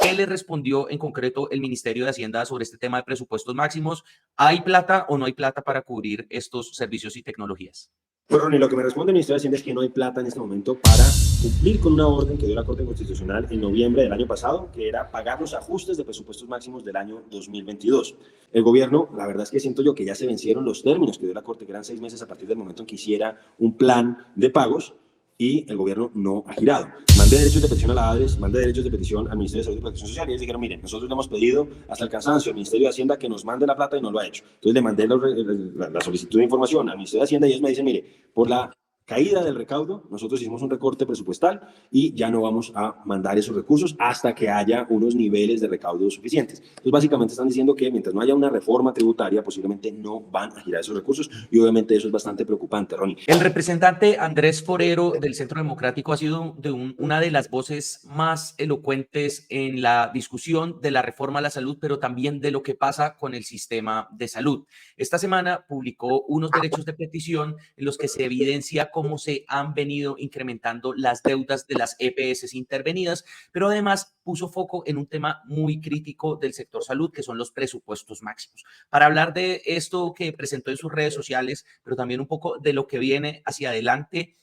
¿Qué le respondió en concreto el Ministerio de Hacienda sobre este tema de presupuestos máximos? ¿Hay plata o no hay plata para cubrir estos servicios y tecnologías? Pues Ronnie, lo que me responde el Ministerio de Hacienda es que no hay plata en este momento para cumplir con una orden que dio la Corte Constitucional en noviembre del año pasado, que era pagar los ajustes de presupuestos máximos del año 2022. El gobierno, la verdad es que siento yo que ya se vencieron los términos que dio la Corte, que eran 6 meses a partir del momento en que hiciera un plan de pagos, y el gobierno no ha girado. Mandé derechos de petición a la ADRES, mandé derechos de petición al Ministerio de Salud y Protección Social, y ellos dijeron, miren, nosotros le hemos pedido hasta el cansancio al Ministerio de Hacienda que nos mande la plata y no lo ha hecho. Entonces le mandé la solicitud de información al Ministerio de Hacienda y ellos me dicen, mire, por la caída del recaudo, nosotros hicimos un recorte presupuestal y ya no vamos a mandar esos recursos hasta que haya unos niveles de recaudo suficientes. Entonces, básicamente están diciendo que mientras no haya una reforma tributaria, posiblemente no van a girar esos recursos, y obviamente eso es bastante preocupante, Ronnie. El representante Andrés Forero del Centro Democrático ha sido una de las voces más elocuentes en la discusión de la reforma a la salud, pero también de lo que pasa con el sistema de salud. Esta semana publicó unos derechos de petición en los que se evidencia cómo se han venido incrementando las deudas de las EPS intervenidas, pero además puso foco en un tema muy crítico del sector salud, que son los presupuestos máximos. Para hablar de esto que presentó en sus redes sociales, pero también un poco de lo que viene hacia adelante,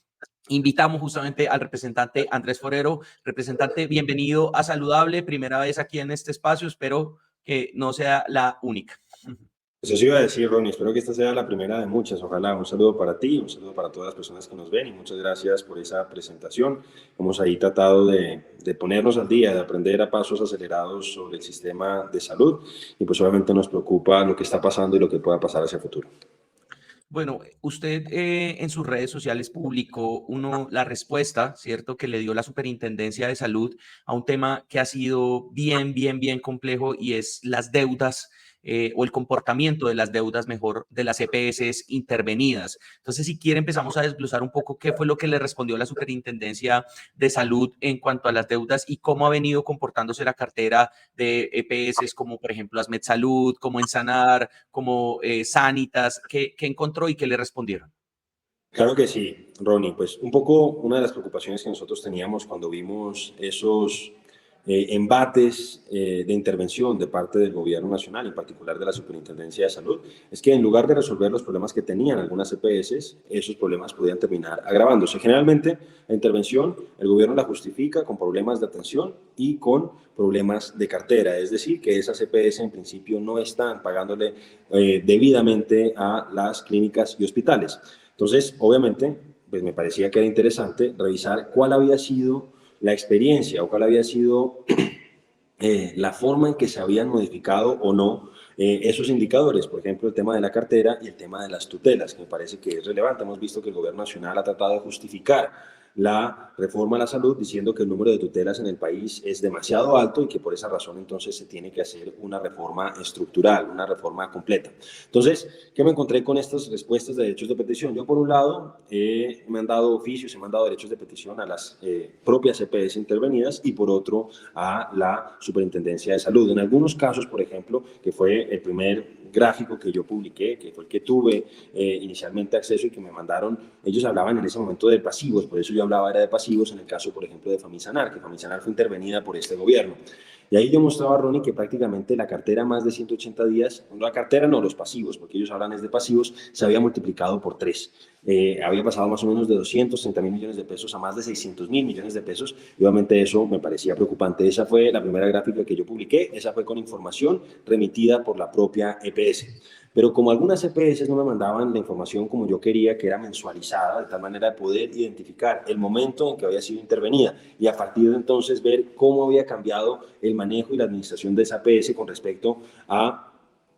invitamos justamente al representante Andrés Forero. Representante, bienvenido a Saludable, primera vez aquí en este espacio, espero que no sea la única. Eso sí iba a decir, Ronnie, espero que esta sea la primera de muchas. Ojalá. Un saludo para ti, un saludo para todas las personas que nos ven y muchas gracias por esa presentación. Hemos ahí tratado de ponernos al día, de aprender a pasos acelerados sobre el sistema de salud, y pues obviamente nos preocupa lo que está pasando y lo que pueda pasar hacia el futuro. Bueno, usted en sus redes sociales publicó la respuesta, ¿cierto?, que le dio la Superintendencia de Salud a un tema que ha sido bien complejo, y es las deudas o el comportamiento de las deudas, mejor, de las EPS intervenidas. Entonces, si quiere, empezamos a desglosar un poco qué fue lo que le respondió la Superintendencia de Salud en cuanto a las deudas y cómo ha venido comportándose la cartera de EPS, como por ejemplo Asmed Salud, como Ensanar, como Sanitas. ¿Qué encontró y qué le respondieron? Claro que sí, Ronnie. Pues un poco una de las preocupaciones que nosotros teníamos cuando vimos esos embates de intervención de parte del gobierno nacional, en particular de la Superintendencia de Salud, es que en lugar de resolver los problemas que tenían algunas EPS, esos problemas podían terminar agravándose. Generalmente, la intervención, el gobierno la justifica con problemas de atención y con problemas de cartera, es decir, que esas EPS en principio no están pagándole debidamente a las clínicas y hospitales. Entonces, obviamente, pues me parecía que era interesante revisar cuál había sido la experiencia o cuál había sido la forma en que se habían modificado o no esos indicadores, por ejemplo, el tema de la cartera y el tema de las tutelas, que me parece que es relevante. Hemos visto que el gobierno nacional ha tratado de justificar la reforma a la salud diciendo que el número de tutelas en el país es demasiado alto y que por esa razón entonces se tiene que hacer una reforma estructural, una reforma completa. Entonces, ¿qué me encontré con estas respuestas de derechos de petición? Yo, por un lado, he mandado oficios, he mandado derechos de petición a las propias EPS intervenidas, y por otro a la Superintendencia de Salud. En algunos casos, por ejemplo, que fue el primer gráfico que yo publiqué, que fue el que tuve inicialmente acceso y que me mandaron, ellos hablaban en ese momento de pasivos, por eso yo hablaba era de pasivos en el caso, por ejemplo, de Famisanar, que Famisanar fue intervenida por este gobierno. Y ahí yo mostraba, Ronnie, que prácticamente la cartera más de 180 días, la cartera no, los pasivos, porque ellos hablan es de pasivos, se había multiplicado por 3. Había pasado más o menos de 230.000 millones de pesos a más de 600.000 millones de pesos, y obviamente eso me parecía preocupante. Esa fue la primera gráfica que yo publiqué, esa fue con información remitida por la propia EPS. Pero como algunas EPS no me mandaban la información como yo quería, que era mensualizada, de tal manera de poder identificar el momento en que había sido intervenida y a partir de entonces ver cómo había cambiado el manejo y la administración de esa EPS con respecto a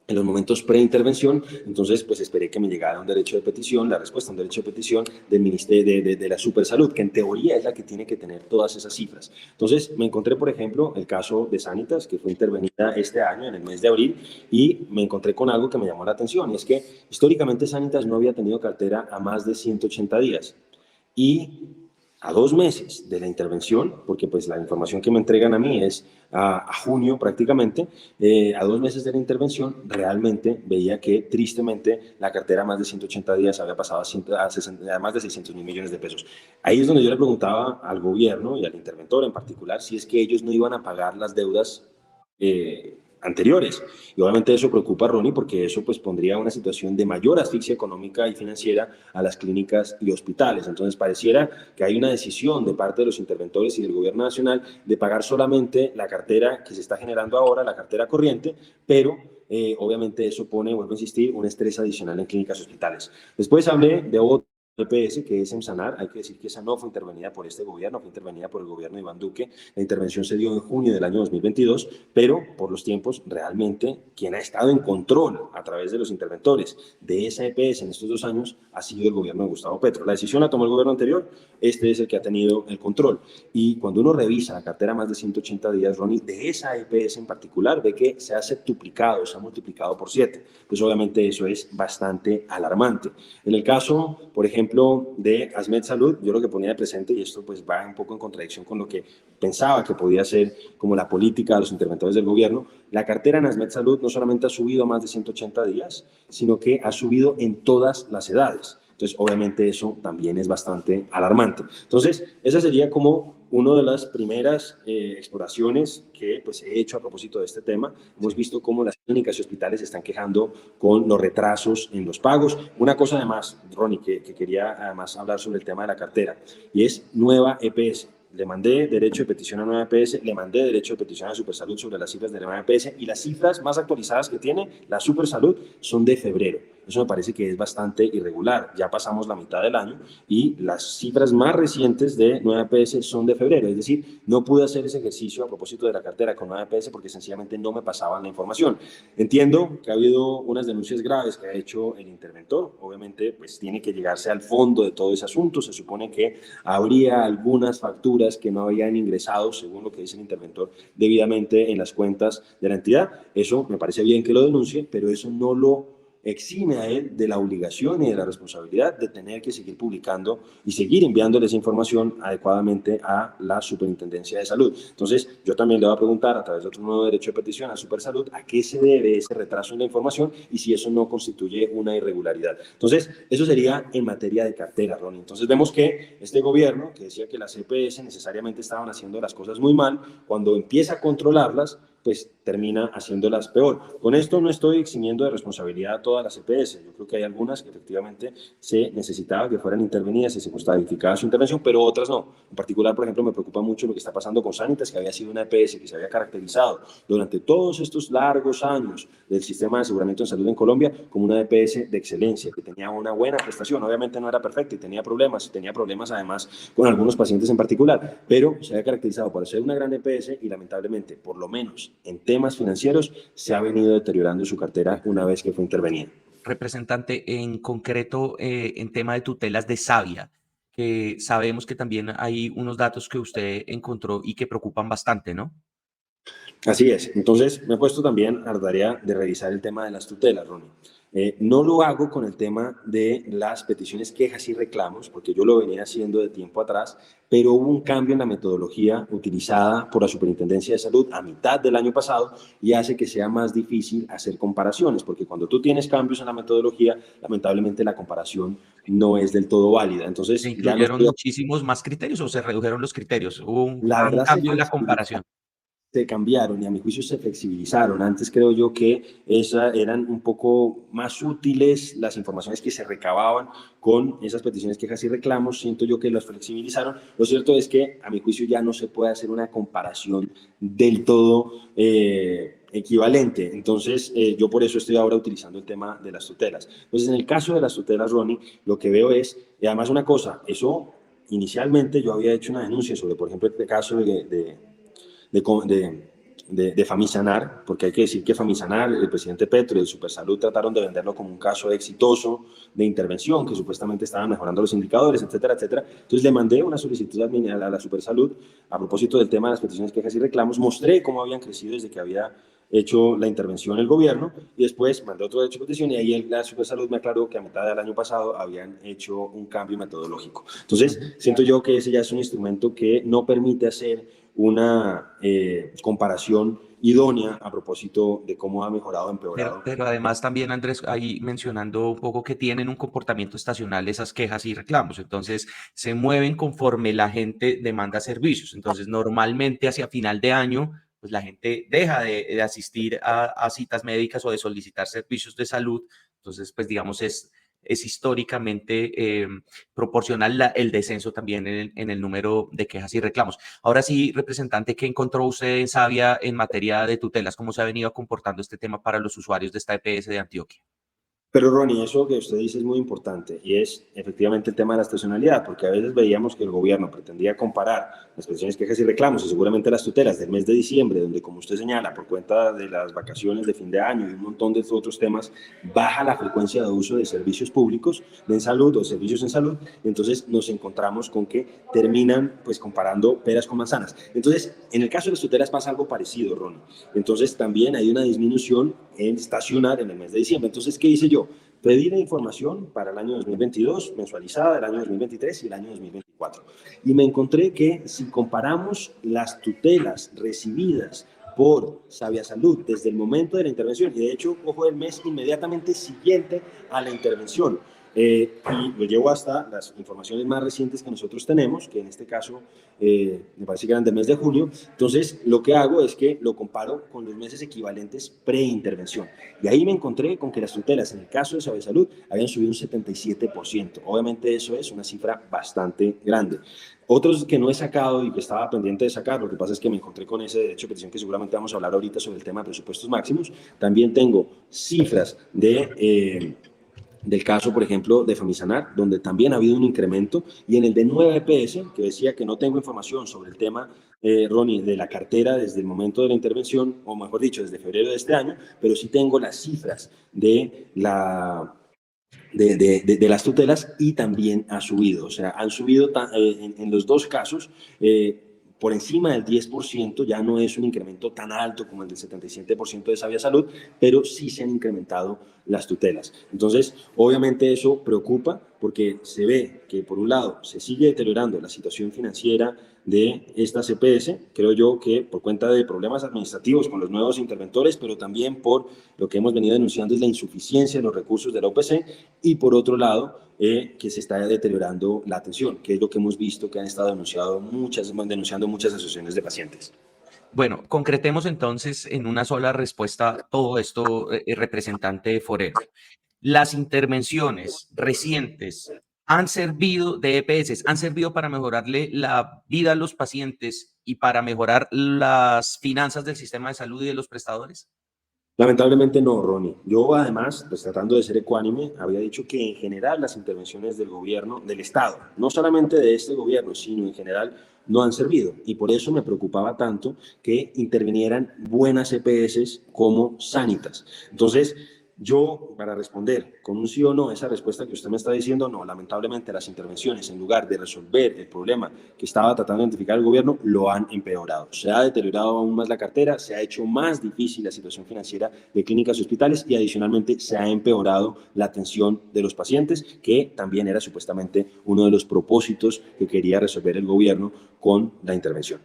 en los momentos preintervención, entonces pues esperé que me llegara un derecho de petición, la respuesta a un derecho de petición del Ministerio de la Supersalud, que en teoría es la que tiene que tener todas esas cifras. Entonces me encontré, por ejemplo, el caso de Sanitas, que fue intervenida este año, en el mes de abril, y me encontré con algo que me llamó la atención, y es que históricamente Sanitas no había tenido cartera a más de 180 días. Y a 2 meses de la intervención, porque pues la información que me entregan a mí es a junio prácticamente, a 2 meses de la intervención, realmente veía que tristemente la cartera a más de 180 días había pasado a más de 600.000 millones de pesos. Ahí es donde yo le preguntaba al gobierno y al interventor en particular si es que ellos no iban a pagar las deudas anteriores. Y obviamente eso preocupa a Ronnie porque eso pues pondría una situación de mayor asfixia económica y financiera a las clínicas y hospitales. Entonces pareciera que hay una decisión de parte de los interventores y del gobierno nacional de pagar solamente la cartera que se está generando ahora, la cartera corriente, pero obviamente eso pone, vuelvo a insistir, un estrés adicional en clínicas y hospitales. Después hablé de otro EPS, que es Emsanar. Hay que decir que esa no fue intervenida por este gobierno, fue intervenida por el gobierno de Iván Duque. La intervención se dio en junio del año 2022, pero por los tiempos, realmente, quien ha estado en control a través de los interventores de esa EPS en estos 2 años ha sido el gobierno de Gustavo Petro. La decisión la tomó el gobierno anterior, este es el que ha tenido el control. Y cuando uno revisa la cartera más de 180 días, Ronnie, de esa EPS en particular, ve que se ha septuplicado, se ha multiplicado por 7. Pues obviamente eso es bastante alarmante. En el caso, por ejemplo, de ASMED Salud, yo lo que ponía de presente, y esto pues va un poco en contradicción con lo que pensaba que podía ser como la política de los interventores del gobierno, la cartera en ASMED Salud no solamente ha subido a más de 180 días, sino que ha subido en todas las edades. Entonces, obviamente eso también es bastante alarmante. Entonces, esa sería como una de las primeras exploraciones que pues, he hecho a propósito de este tema. Hemos visto cómo las clínicas y hospitales se están quejando con los retrasos en los pagos. Una cosa además, Ronnie, que quería además hablar sobre el tema de la cartera, y es nueva EPS. Le mandé derecho de petición a nueva EPS, le mandé derecho de petición a Supersalud sobre las cifras de la nueva EPS, y las cifras más actualizadas que tiene la Supersalud son de febrero. Eso me parece que es bastante irregular. Ya pasamos la mitad del año y las cifras más recientes de nueva EPS son de febrero. Es decir, no pude hacer ese ejercicio a propósito de la cartera con nueva EPS porque sencillamente no me pasaban la información. Entiendo que ha habido unas denuncias graves que ha hecho el interventor. Obviamente, pues tiene que llegarse al fondo de todo ese asunto. Se supone que habría algunas facturas que no habían ingresado, según lo que dice el interventor, debidamente en las cuentas de la entidad. Eso me parece bien que lo denuncie, pero eso no lo exime a él de la obligación y de la responsabilidad de tener que seguir publicando y seguir enviándole esa información adecuadamente a la Superintendencia de Salud. Entonces, yo también le voy a preguntar a través de otro nuevo derecho de petición a Supersalud a qué se debe ese retraso en la información y si eso no constituye una irregularidad. Entonces, eso sería en materia de cartera, Ronnie. Entonces, vemos que este gobierno, que decía que las EPS necesariamente estaban haciendo las cosas muy mal, cuando empieza a controlarlas, pues termina haciéndolas peor. Con esto no estoy eximiendo de responsabilidad a todas las EPS. Yo creo que hay algunas que efectivamente se necesitaba que fueran intervenidas y se justificaba su intervención, pero otras no. En particular, por ejemplo, me preocupa mucho lo que está pasando con Sanitas, que había sido una EPS que se había caracterizado durante todos estos largos años del sistema de aseguramiento en salud en Colombia como una EPS de excelencia, que tenía una buena prestación. Obviamente no era perfecta y tenía problemas además con algunos pacientes en particular, pero se había caracterizado por ser una gran EPS y lamentablemente, por lo menos en temas financieros, se ha venido deteriorando su cartera una vez que fue intervenida. Representante, en concreto, en tema de tutelas de Savia, que sabemos que también hay unos datos que usted encontró y que preocupan bastante, ¿no? Así es. Entonces, me he puesto también a la tarea de revisar el tema de las tutelas, Ronnie. No lo hago con el tema de las peticiones, quejas y reclamos, porque yo lo venía haciendo de tiempo atrás, pero hubo un cambio en la metodología utilizada por la Superintendencia de Salud a mitad del año pasado y hace que sea más difícil hacer comparaciones, porque cuando tú tienes cambios en la metodología, lamentablemente la comparación no es del todo válida. ¿Se Entonces, ya no incluyeron estoy... muchísimos más criterios o se redujeron los criterios? Hubo La un verdad cambio en la comparación. se cambiaron y a mi juicio se flexibilizaron. Antes creo yo que eran un poco más útiles las informaciones que se recababan con esas peticiones, quejas y reclamos. Siento yo que las flexibilizaron. Lo cierto es que a mi juicio ya no se puede hacer una comparación del todo equivalente. Entonces, yo por eso estoy ahora utilizando el tema de las tutelas. Entonces, en el caso de las tutelas, Ronnie, lo que veo es, y además una cosa, eso inicialmente yo había hecho una denuncia sobre, por ejemplo, este caso de Famisanar, porque hay que decir que Famisanar, el presidente Petro y el Supersalud trataron de venderlo como un caso exitoso de intervención, que supuestamente estaban mejorando los indicadores, etcétera, etcétera. Entonces le mandé una solicitud a la Supersalud a propósito del tema de las peticiones, quejas y reclamos, mostré cómo habían crecido desde que había hecho la intervención el gobierno y después mandé otro derecho de petición y ahí la Supersalud me aclaró que a mitad del año pasado habían hecho un cambio metodológico. Entonces, siento yo que ese ya es un instrumento que no permite hacer una comparación idónea a propósito de cómo ha mejorado o empeorado. Pero además también, Andrés, ahí mencionando un poco que tienen un comportamiento estacional esas quejas y reclamos. Entonces, se mueven conforme la gente demanda servicios. Entonces, normalmente hacia final de año, pues la gente deja de asistir a citas médicas o de solicitar servicios de salud. Entonces, pues digamos, es históricamente proporcional el descenso también en el número de quejas y reclamos. Ahora sí, representante, ¿qué encontró usted en Sabia en materia de tutelas? ¿Cómo se ha venido comportando este tema para los usuarios de esta EPS de Antioquia? Pero Ronnie, eso que usted dice es muy importante y es efectivamente el tema de la estacionalidad, porque a veces veíamos que el gobierno pretendía comparar las peticiones, quejas y reclamos y seguramente las tutelas del mes de diciembre, donde como usted señala, por cuenta de las vacaciones de fin de año y un montón de otros temas, baja la frecuencia de uso de servicios públicos de salud o servicios en salud, y entonces nos encontramos con que terminan pues comparando peras con manzanas. Entonces, en el caso de las tutelas pasa algo parecido, Ronnie. Entonces también hay una disminución en estacionar en el mes de diciembre. Entonces, ¿qué hice yo? Pedir información para el año 2022, mensualizada, el año 2023 y el año 2024. Y me encontré que si comparamos las tutelas recibidas por Sabia Salud desde el momento de la intervención, y de hecho, cojo el mes inmediatamente siguiente a la intervención, y lo llevo hasta las informaciones más recientes que nosotros tenemos, que en este caso me parece que eran del mes de julio. Entonces, lo que hago es que lo comparo con los meses equivalentes pre-intervención. Y ahí me encontré con que las tutelas, en el caso de Sabia Salud, habían subido un 77%. Obviamente eso es una cifra bastante grande. Otros que no he sacado y que estaba pendiente de sacar, lo que pasa es que me encontré con ese derecho de petición que seguramente vamos a hablar ahorita sobre el tema de presupuestos máximos. También tengo cifras del caso, por ejemplo, de Famisanar, donde también ha habido un incremento, y en el de 9 EPS, que decía que no tengo información sobre el tema, Ronnie, de la cartera desde el momento de la intervención, o mejor dicho, desde febrero de este año, pero sí tengo las cifras de las tutelas y también ha subido. O sea, han subido en los dos casos por encima del 10%, ya no es un incremento tan alto como el del 77% de Sabia Salud, pero sí se han incrementado las tutelas. Entonces, obviamente eso preocupa porque se ve que, por un lado, se sigue deteriorando la situación financiera de esta CPS, creo yo que por cuenta de problemas administrativos con los nuevos interventores, pero también por lo que hemos venido denunciando es la insuficiencia de los recursos de la OPC, y por otro lado, que se está deteriorando la atención, que es lo que hemos visto que han estado denunciando muchas asociaciones de pacientes. Bueno, concretemos entonces en una sola respuesta todo esto, representante Forero. Las intervenciones recientes han servido de EPS, han servido para mejorarle la vida a los pacientes y para mejorar las finanzas del sistema de salud y de los prestadores. Lamentablemente no, Ronnie. Yo además, pues tratando de ser ecuánime, había dicho que en general las intervenciones del gobierno, del Estado, no solamente de este gobierno, sino en general, no han servido. Y por eso me preocupaba tanto que intervinieran buenas EPS como Sanitas. Entonces, yo, para responder con un sí o no esa respuesta que usted me está diciendo, no, lamentablemente las intervenciones, en lugar de resolver el problema que estaba tratando de identificar el gobierno, lo han empeorado. Se ha deteriorado aún más la cartera, se ha hecho más difícil la situación financiera de clínicas y hospitales y adicionalmente se ha empeorado la atención de los pacientes, que también era supuestamente uno de los propósitos que quería resolver el gobierno con la intervención.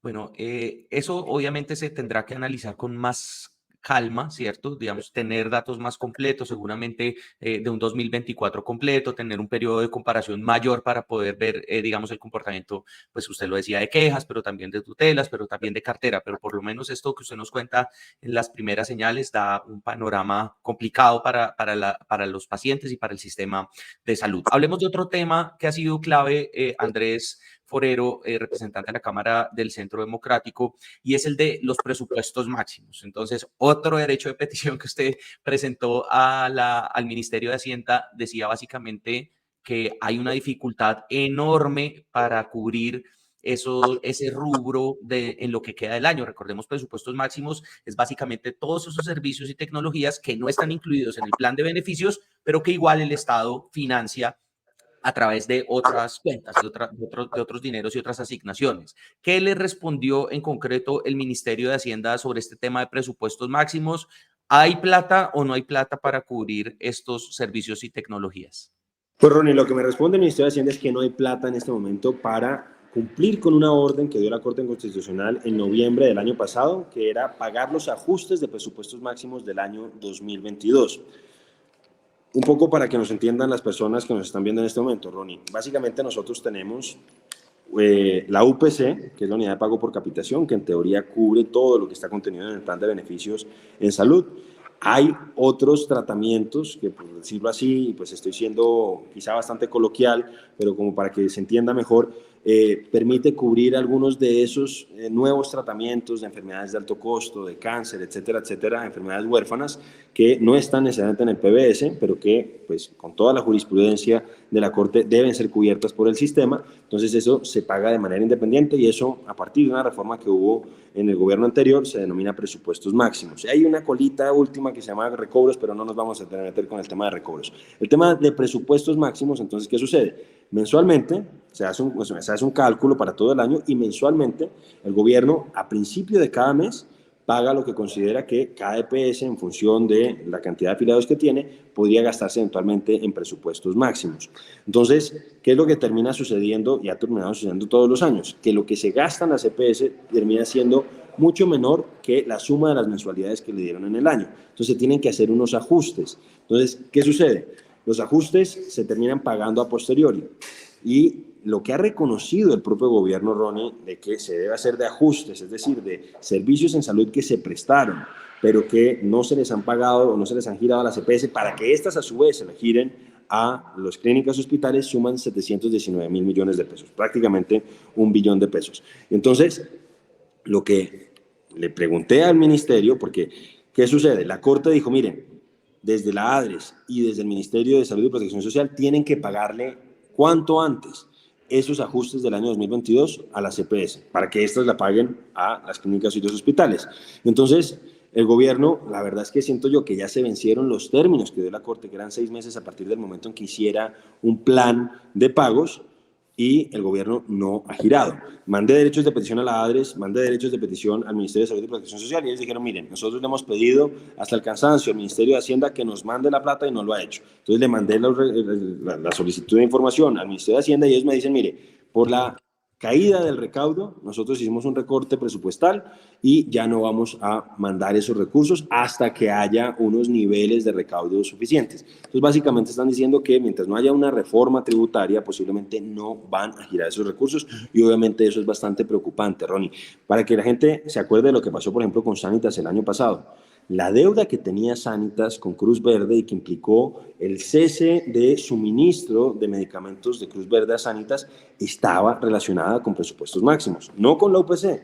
Bueno, eso obviamente se tendrá que analizar con más calma, ¿cierto? Digamos, tener datos más completos, seguramente de un 2024 completo, tener un periodo de comparación mayor para poder ver, digamos, el comportamiento, pues usted lo decía, de quejas, pero también de tutelas, pero también de cartera, pero por lo menos esto que usted nos cuenta en las primeras señales da un panorama complicado para los pacientes y para el sistema de salud. Hablemos de otro tema que ha sido clave, Andrés Forero, representante de la Cámara del Centro Democrático, y es el de los presupuestos máximos. Entonces, otro derecho de petición que usted presentó al Ministerio de Hacienda decía básicamente que hay una dificultad enorme para cubrir ese rubro en lo que queda del año. Recordemos, presupuestos máximos es básicamente todos esos servicios y tecnologías que no están incluidos en el plan de beneficios, pero que igual el Estado financia a través de otras cuentas, de otros dineros y otras asignaciones. ¿Qué le respondió en concreto el Ministerio de Hacienda sobre este tema de presupuestos máximos? ¿Hay plata o no hay plata para cubrir estos servicios y tecnologías? Pues Ronnie, lo que me responde el Ministerio de Hacienda es que no hay plata en este momento para cumplir con una orden que dio la Corte Constitucional en noviembre del año pasado, que era pagar los ajustes de presupuestos máximos del año 2022. Un poco para que nos entiendan las personas que nos están viendo en este momento, Ronnie. Básicamente nosotros tenemos la UPC, que es la unidad de pago por capitación, que en teoría cubre todo lo que está contenido en el plan de beneficios en salud. Hay otros tratamientos que, por decirlo así, pues estoy siendo quizá bastante coloquial, pero como para que se entienda mejor, permite cubrir algunos de esos nuevos tratamientos de enfermedades de alto costo, de cáncer, etcétera, etcétera, enfermedades huérfanas que no están necesariamente en el PBS, pero que, pues, con toda la jurisprudencia de la Corte deben ser cubiertas por el sistema. Entonces eso se paga de manera independiente y eso, a partir de una reforma que hubo en el gobierno anterior, se denomina presupuestos máximos. Hay una colita última que se llama recobros, pero no nos vamos a meter con el tema de recobros. El tema de presupuestos máximos, entonces, ¿qué sucede? Mensualmente se hace un cálculo para todo el año y mensualmente el gobierno, a principio de cada mes, paga lo que considera que cada EPS, en función de la cantidad de afiliados que tiene, podría gastarse eventualmente en presupuestos máximos. Entonces, ¿qué es lo que termina sucediendo y ha terminado sucediendo todos los años? Que lo que se gasta en las EPS termina siendo mucho menor que la suma de las mensualidades que le dieron en el año. Entonces, tienen que hacer unos ajustes. Entonces, ¿qué sucede? Los ajustes se terminan pagando a posteriori. Y lo que ha reconocido el propio gobierno, Ronnie, de que se debe hacer de ajustes, es decir, de servicios en salud que se prestaron, pero que no se les han pagado o no se les han girado a las EPS para que éstas a su vez se le giren a las clínicas hospitales, suman 719 mil millones de pesos, prácticamente 1 billón de pesos. Entonces, lo que le pregunté al ministerio, porque, ¿qué sucede? La Corte dijo, miren, desde la ADRES y desde el Ministerio de Salud y Protección Social tienen que pagarle cuanto antes esos ajustes del año 2022 a las EPS, para que éstas la paguen a las clínicas y los hospitales. Entonces, el gobierno, la verdad es que siento yo que ya se vencieron los términos que dio la Corte, que eran 6 meses a partir del momento en que hiciera un plan de pagos, y el gobierno no ha girado. Mandé derechos de petición a la ADRES, mandé derechos de petición al Ministerio de Salud y Protección Social y ellos dijeron, miren, nosotros le hemos pedido hasta el cansancio al Ministerio de Hacienda que nos mande la plata y no lo ha hecho. Entonces le mandé la solicitud de información al Ministerio de Hacienda y ellos me dicen, mire, por la caída del recaudo, nosotros hicimos un recorte presupuestal y ya no vamos a mandar esos recursos hasta que haya unos niveles de recaudo suficientes. Entonces, básicamente están diciendo que mientras no haya una reforma tributaria, posiblemente no van a girar esos recursos y obviamente eso es bastante preocupante, Ronnie. Para que la gente se acuerde de lo que pasó, por ejemplo, con Sanitas el año pasado. La deuda que tenía Sanitas con Cruz Verde y que implicó el cese de suministro de medicamentos de Cruz Verde a Sanitas estaba relacionada con presupuestos máximos, no con la UPC.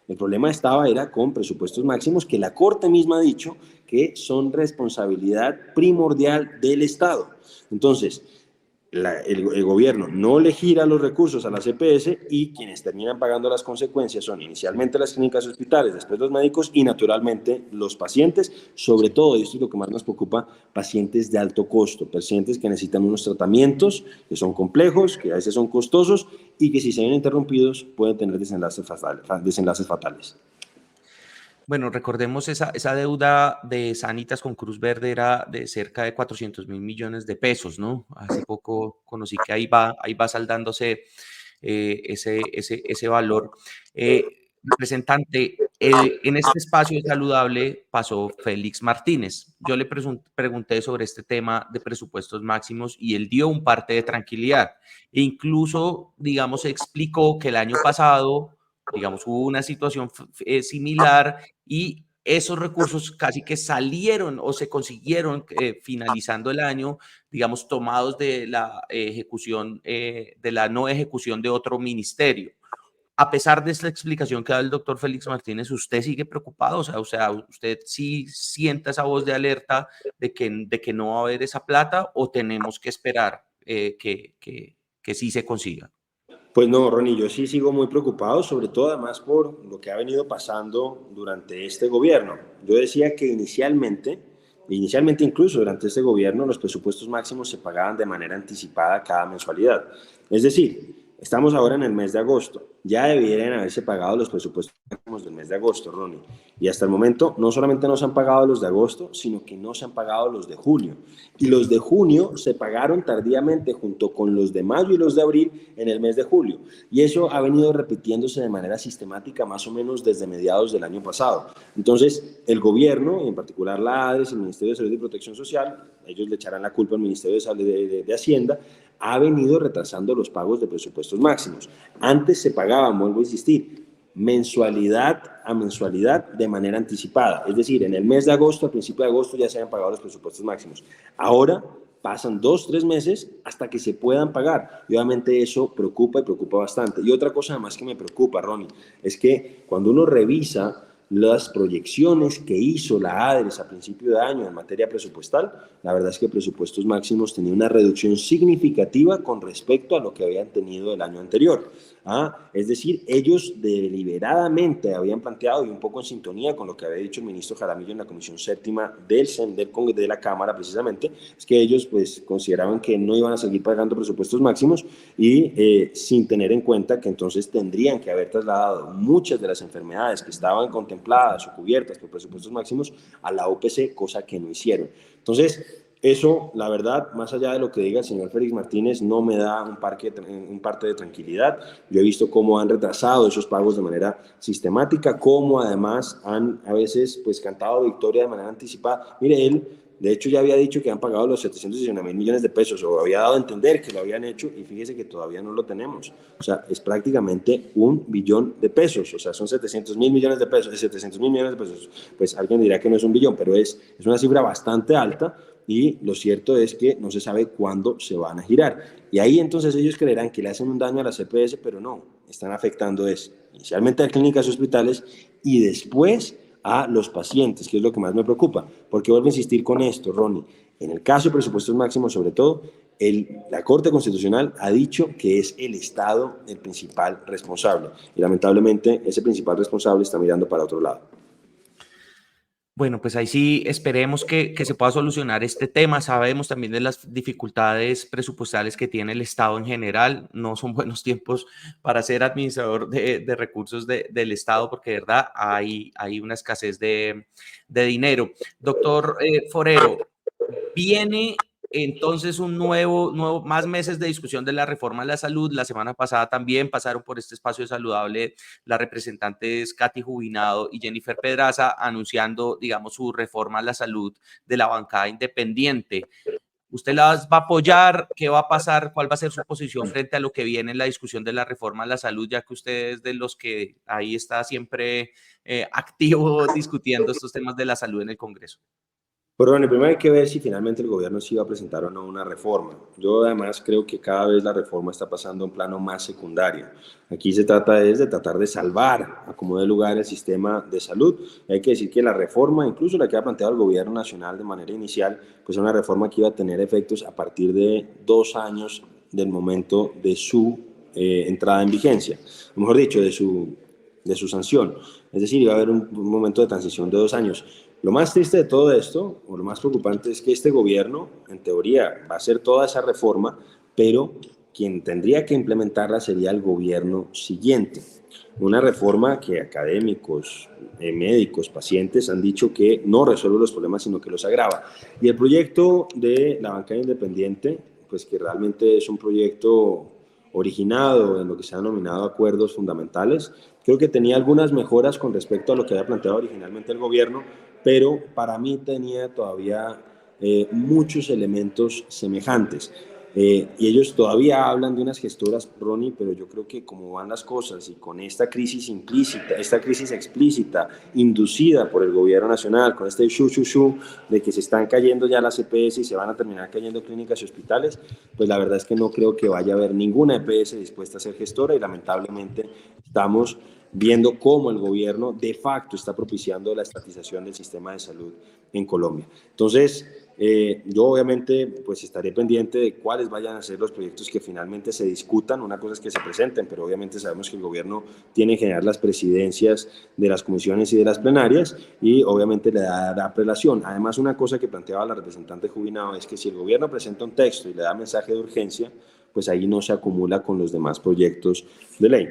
El problema era con presupuestos máximos que la Corte misma ha dicho que son responsabilidad primordial del Estado. Entonces, el gobierno no le gira los recursos a las EPS y quienes terminan pagando las consecuencias son inicialmente las clínicas hospitales, después los médicos y naturalmente los pacientes, sobre todo, y esto es lo que más nos preocupa, pacientes de alto costo, pacientes que necesitan unos tratamientos que son complejos, que a veces son costosos y que si se ven interrumpidos pueden tener desenlaces fatales. Bueno, recordemos esa deuda de Sanitas con Cruz Verde era de cerca de 400.000 millones de pesos, ¿no? Hace poco conocí que ahí va saldándose ese valor. Representante, en este espacio saludable pasó Félix Martínez. Yo le pregunté sobre este tema de presupuestos máximos y él dio un parte de tranquilidad. E incluso, digamos, explicó que el año pasado, digamos, hubo una situación similar y esos recursos casi que salieron o se consiguieron finalizando el año, digamos, tomados de la ejecución, de la no ejecución de otro ministerio. A pesar de esta explicación que da el doctor Félix Martínez, ¿usted sigue preocupado? O sea, ¿usted sí sienta esa voz de alerta de que no va a haber esa plata o tenemos que esperar que sí se consiga? Pues no, Ronnie, yo sí sigo muy preocupado, sobre todo además por lo que ha venido pasando durante este gobierno. Yo decía que inicialmente Inicialmente, incluso durante este gobierno, los presupuestos máximos se pagaban de manera anticipada cada mensualidad. Es decir, estamos ahora en el mes de agosto. Ya deberían haberse pagado los presupuestos máximos del mes de agosto, Ronnie. Y hasta el momento no solamente no se han pagado los de agosto, sino que no se han pagado los de julio. Y los de junio se pagaron tardíamente junto con los de mayo y los de abril en el mes de julio. Y eso ha venido repitiéndose de manera sistemática más o menos desde mediados del año pasado. Entonces, el gobierno, en particular la ADRES, el Ministerio de Salud y Protección Social, ellos le echarán la culpa al Ministerio de, Salud, de Hacienda, ha venido retrasando los pagos de presupuestos máximos. Antes se pagaban, vuelvo a insistir, mensualidad a mensualidad de manera anticipada. Es decir, en el mes de agosto, al principio de agosto, ya se habían pagado los presupuestos máximos. Ahora pasan 2, 3 meses hasta que se puedan pagar. Y obviamente eso preocupa y preocupa bastante. Y otra cosa además que me preocupa, Ronnie, es que cuando uno revisa las proyecciones que hizo la ADRES a principio de año en materia presupuestal, la verdad es que presupuestos máximos tenía una reducción significativa con respecto a lo que habían tenido el año anterior. Es decir, ellos deliberadamente habían planteado, y un poco en sintonía con lo que había dicho el ministro Jaramillo en la Comisión Séptima de la Cámara precisamente, es que ellos pues consideraban que no iban a seguir pagando presupuestos máximos y sin tener en cuenta que entonces tendrían que haber trasladado muchas de las enfermedades que estaban contempladas o cubiertas por presupuestos máximos a la OPC, cosa que no hicieron. Entonces, eso, la verdad, más allá de lo que diga el señor Félix Martínez, no me da un parte de tranquilidad. Yo he visto cómo han retrasado esos pagos de manera sistemática, cómo además han a veces pues cantado victoria de manera anticipada. Mire, él de hecho ya había dicho que han pagado los 719 mil millones de pesos, o había dado a entender que lo habían hecho, y fíjese que todavía no lo tenemos. O sea, es prácticamente 1 billón de pesos, o sea, son 700 mil millones de pesos, 700 mil millones de pesos. Pues alguien dirá que no es 1 billón, pero es una cifra bastante alta. Y lo cierto es que no se sabe cuándo se van a girar. Y ahí entonces ellos creerán que le hacen un daño a la CPS, pero no, están afectando inicialmente a clínicas y hospitales y después a los pacientes, que es lo que más me preocupa. Porque vuelvo a insistir con esto, Ronnie, en el caso de presupuestos máximos sobre todo, la Corte Constitucional ha dicho que es el Estado el principal responsable. Y lamentablemente ese principal responsable está mirando para otro lado. Bueno, pues ahí sí esperemos que se pueda solucionar este tema. Sabemos también de las dificultades presupuestales que tiene el Estado en general. No son buenos tiempos para ser administrador de recursos del Estado porque de verdad hay una escasez de dinero. Doctor Forero, viene entonces un nuevo, más meses de discusión de la reforma a la salud. La semana pasada también pasaron por este espacio saludable las representantes Katy Jubinado y Jennifer Pedraza anunciando, digamos, su reforma a la salud de la bancada independiente. ¿Usted las va a apoyar? ¿Qué va a pasar? ¿Cuál va a ser su posición frente a lo que viene en la discusión de la reforma a la salud, ya que usted es de los que ahí está siempre activo discutiendo estos temas de la salud en el Congreso? Pero bueno, primero hay que ver si finalmente el gobierno sí va a presentar o no una reforma. Yo además creo que cada vez la reforma está pasando a un plano más secundario. Aquí se trata de tratar de salvar a como dé lugar el sistema de salud. Y hay que decir que la reforma, incluso la que ha planteado el gobierno nacional de manera inicial, pues es una reforma que iba a tener efectos a partir de 2 años del momento de su entrada en vigencia. O mejor dicho, de su sanción. Es decir, iba a haber un momento de transición de 2 años. Lo más triste de todo esto, o lo más preocupante, es que este gobierno, en teoría, va a hacer toda esa reforma, pero quien tendría que implementarla sería el gobierno siguiente. Una reforma que académicos, médicos, pacientes han dicho que no resuelve los problemas, sino que los agrava. Y el proyecto de la bancada independiente, pues que realmente es un proyecto originado en lo que se ha denominado acuerdos fundamentales, creo que tenía algunas mejoras con respecto a lo que había planteado originalmente el gobierno, pero para mí tenía todavía muchos elementos semejantes. Y ellos todavía hablan de unas gestoras, Ronnie, pero yo creo que como van las cosas y con esta crisis implícita, esta crisis explícita, inducida por el gobierno nacional, con este shu de que se están cayendo ya las EPS y se van a terminar cayendo clínicas y hospitales, pues la verdad es que no creo que vaya a haber ninguna EPS dispuesta a ser gestora y lamentablemente estamos viendo cómo el gobierno de facto está propiciando la estatización del sistema de salud en Colombia. Entonces, yo obviamente pues estaré pendiente de cuáles vayan a ser los proyectos que finalmente se discutan. Una cosa es que se presenten, pero obviamente sabemos que el gobierno tiene que generar las presidencias de las comisiones y de las plenarias y obviamente le dará prelación. Además, una cosa que planteaba la representante Jubinao es que si el gobierno presenta un texto y le da mensaje de urgencia, pues ahí no se acumula con los demás proyectos de ley.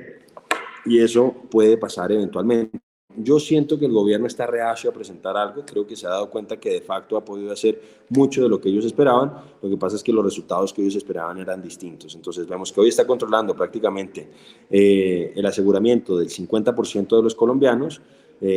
Y eso puede pasar eventualmente. Yo siento que el gobierno está reacio a presentar algo, creo que se ha dado cuenta que de facto ha podido hacer mucho de lo que ellos esperaban, lo que pasa es que los resultados que ellos esperaban eran distintos. Entonces vemos que hoy está controlando prácticamente el aseguramiento del 50% de los colombianos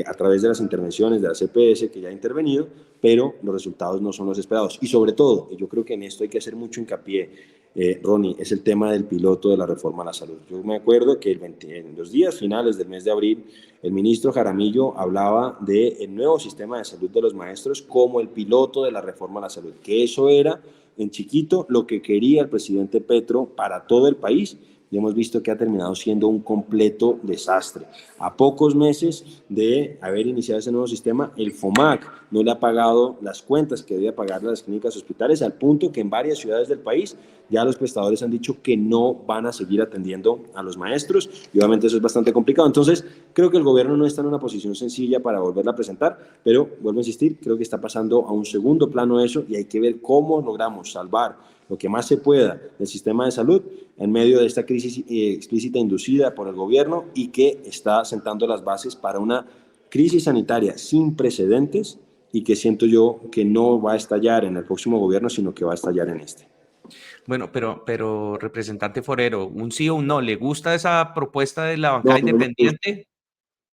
a través de las intervenciones de la CPS que ya ha intervenido, pero los resultados no son los esperados. Y sobre todo, y yo creo que en esto hay que hacer mucho hincapié, Ronnie, es el tema del piloto de la reforma a la salud. Yo me acuerdo que en los días finales del mes de abril, el ministro Jaramillo hablaba del nuevo sistema de salud de los maestros como el piloto de la reforma a la salud, que eso era en chiquito lo que quería el presidente Petro para todo el país. Y hemos visto que ha terminado siendo un completo desastre. A pocos meses de haber iniciado ese nuevo sistema, el FOMAC no le ha pagado las cuentas que debía pagar las clínicas hospitales, al punto que en varias ciudades del país ya los prestadores han dicho que no van a seguir atendiendo a los maestros y obviamente eso es bastante complicado. Entonces, creo que el gobierno no está en una posición sencilla para volverla a presentar, pero vuelvo a insistir, creo que está pasando a un segundo plano eso y hay que ver cómo logramos salvar lo que más se pueda del sistema de salud en medio de esta crisis explícita inducida por el gobierno y que está sentando las bases para una crisis sanitaria sin precedentes y que siento yo que no va a estallar en el próximo gobierno, sino que va a estallar en este. Bueno, pero representante Forero, un sí o un no, ¿le gusta esa propuesta de la No, bancada independiente?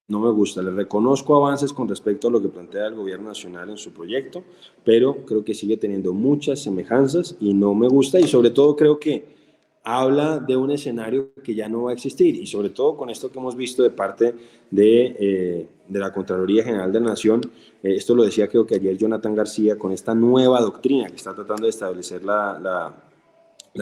no me gusta. Le reconozco avances con respecto a lo que plantea el gobierno nacional en su proyecto, pero creo que sigue teniendo muchas semejanzas y no me gusta y sobre todo creo que habla de un escenario que ya no va a existir y sobre todo con esto que hemos visto de parte de la Contraloría General de la Nación, esto lo decía creo que ayer Jonathan García, con esta nueva doctrina que está tratando de establecer la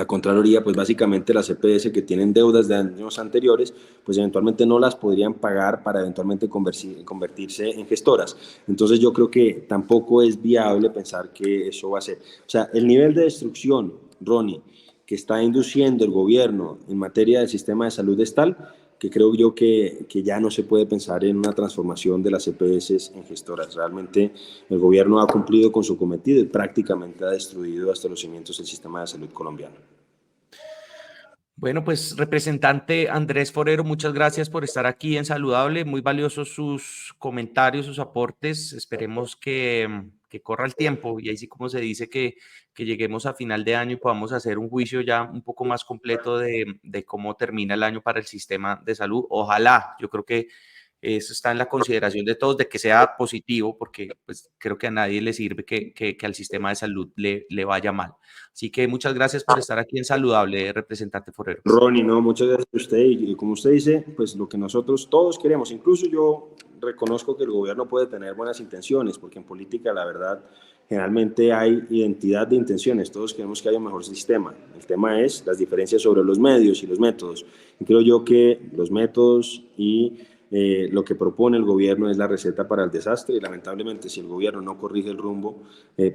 Contraloría, pues básicamente las EPS que tienen deudas de años anteriores, pues eventualmente no las podrían pagar para eventualmente convertirse en gestoras. Entonces yo creo que tampoco es viable pensar que eso va a ser. O sea, el nivel de destrucción, Ronnie, que está induciendo el gobierno en materia del sistema de salud es tal que creo yo que ya no se puede pensar en una transformación de las EPS en gestoras. Realmente el gobierno ha cumplido con su cometido y prácticamente ha destruido hasta los cimientos del sistema de salud colombiano. Bueno, pues representante Andrés Forero, muchas gracias por estar aquí en Saludable. Muy valiosos sus comentarios, sus aportes. Esperemos que corra el tiempo y ahí sí como se dice que lleguemos a final de año y podamos hacer un juicio ya un poco más completo de cómo termina el año para el sistema de salud. Ojalá, yo creo que eso está en la consideración de todos, de que sea positivo, porque pues creo que a nadie le sirve que al sistema de salud le vaya mal. Así que muchas gracias por estar aquí en Saludable, representante Forero. Ronnie, no, muchas gracias a usted y como usted dice, pues lo que nosotros todos queremos, incluso yo reconozco que el gobierno puede tener buenas intenciones, porque en política la verdad generalmente hay identidad de intenciones, todos queremos que haya un mejor sistema. El tema es las diferencias sobre los medios y los métodos. Y creo yo que los métodos y lo que propone el gobierno es la receta para el desastre y lamentablemente si el gobierno no corrige el rumbo,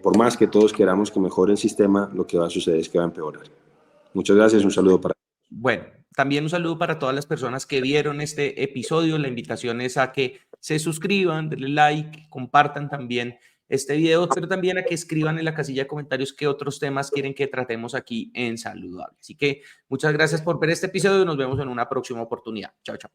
por más que todos queramos que mejore el sistema, lo que va a suceder es que va a empeorar. Muchas gracias, un saludo para Bueno, también un saludo para todas las personas que vieron este episodio. La invitación es a que se suscriban, denle like, compartan también este video, pero también a que escriban en la casilla de comentarios qué otros temas quieren que tratemos aquí en Saludable. Así que muchas gracias por ver este episodio y nos vemos en una próxima oportunidad. Chao, chao.